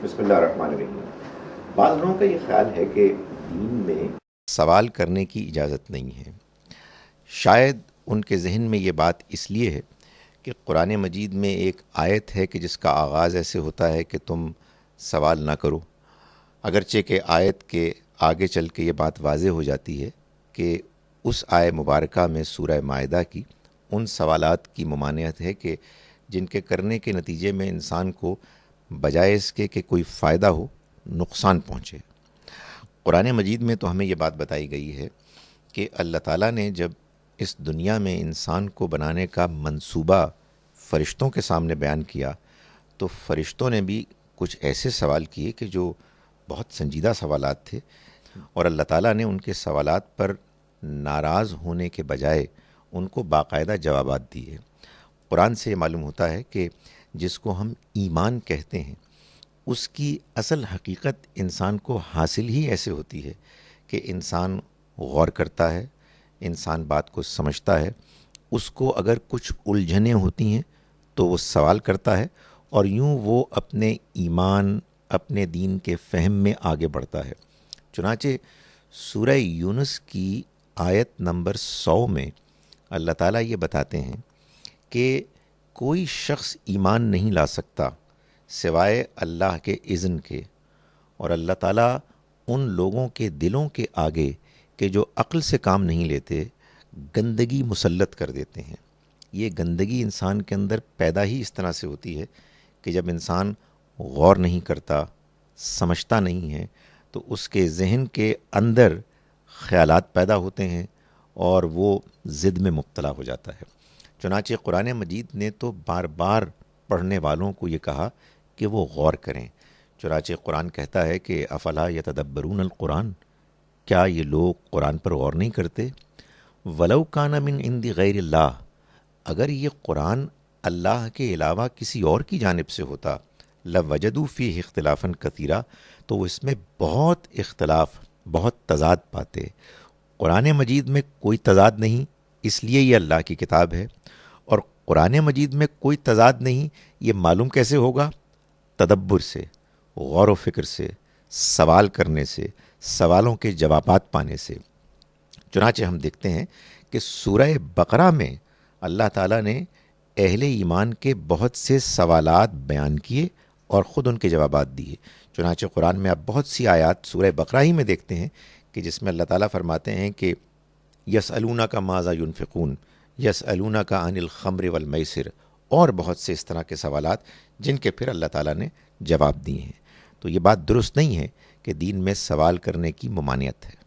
بسم اللہ الرحمن الرحیم۔ بعض لوگوں کا یہ خیال ہے کہ دین میں سوال کرنے کی اجازت نہیں ہے۔ شاید ان کے ذہن میں یہ بات اس لیے ہے کہ قرآن مجید میں ایک آیت ہے کہ جس کا آغاز ایسے ہوتا ہے کہ تم سوال نہ کرو، اگرچہ کہ آیت کے آگے چل کے یہ بات واضح ہو جاتی ہے کہ اس آیت مبارکہ میں سورہ مائدہ کی ان سوالات کی ممانعت ہے کہ جن کے کرنے کے نتیجے میں انسان کو بجائے اس کے کہ کوئی فائدہ ہو، نقصان پہنچے۔ قرآن مجید میں تو ہمیں یہ بات بتائی گئی ہے کہ اللہ تعالیٰ نے جب اس دنیا میں انسان کو بنانے کا منصوبہ فرشتوں کے سامنے بیان کیا تو فرشتوں نے بھی کچھ ایسے سوال کیے کہ جو بہت سنجیدہ سوالات تھے، اور اللہ تعالیٰ نے ان کے سوالات پر ناراض ہونے کے بجائے ان کو باقاعدہ جوابات دیے۔ قرآن سے یہ معلوم ہوتا ہے کہ جس کو ہم ایمان کہتے ہیں اس کی اصل حقیقت انسان کو حاصل ہی ایسے ہوتی ہے کہ انسان غور کرتا ہے، انسان بات کو سمجھتا ہے، اس کو اگر کچھ الجھنیں ہوتی ہیں تو وہ سوال کرتا ہے، اور یوں وہ اپنے ایمان، اپنے دین کے فہم میں آگے بڑھتا ہے۔ چنانچہ سورہ یونس کی آیت نمبر 100 میں اللہ تعالیٰ یہ بتاتے ہیں کہ کوئی شخص ایمان نہیں لا سکتا سوائے اللہ کے اذن کے، اور اللہ تعالیٰ ان لوگوں کے دلوں کے آگے کہ جو عقل سے کام نہیں لیتے گندگی مسلط کر دیتے ہیں۔ یہ گندگی انسان کے اندر پیدا ہی اس طرح سے ہوتی ہے کہ جب انسان غور نہیں کرتا، سمجھتا نہیں ہے، تو اس کے ذہن کے اندر خیالات پیدا ہوتے ہیں اور وہ ضد میں مبتلا ہو جاتا ہے۔ چنانچہ قرآن مجید نے تو بار بار پڑھنے والوں کو یہ کہا کہ وہ غور کریں۔ چنانچہ قرآن کہتا ہے کہ افلا یتدبرون القرآن، کیا یہ لوگ قرآن پر غور نہیں کرتے؟ ولو کان من عند غیر اللہ، اگر یہ قرآن اللہ کے علاوہ کسی اور کی جانب سے ہوتا، لوجدوا فیہ اختلافا کثیرا، تو وہ اس میں بہت اختلاف، بہت تضاد پاتے۔ قرآن مجید میں کوئی تضاد نہیں، اس لیے یہ اللہ کی کتاب ہے، اور قرآن مجید میں کوئی تضاد نہیں، یہ معلوم کیسے ہوگا؟ تدبر سے، غور و فکر سے، سوال کرنے سے، سوالوں کے جوابات پانے سے۔ چنانچہ ہم دیکھتے ہیں کہ سورہ بقرہ میں اللہ تعالیٰ نے اہل ایمان کے بہت سے سوالات بیان کیے اور خود ان کے جوابات دیے۔ چنانچہ قرآن میں آپ بہت سی آیات سورہ بقرہ ہی میں دیکھتے ہیں کہ جس میں اللہ تعالیٰ فرماتے ہیں کہ یسألونک ماذا ینفقون، یسألونک عن الخمر والمیسر، اور بہت سے اس طرح کے سوالات جن کے پھر اللہ تعالیٰ نے جواب دیے ہیں۔ تو یہ بات درست نہیں ہے کہ دین میں سوال کرنے کی ممانعت ہے۔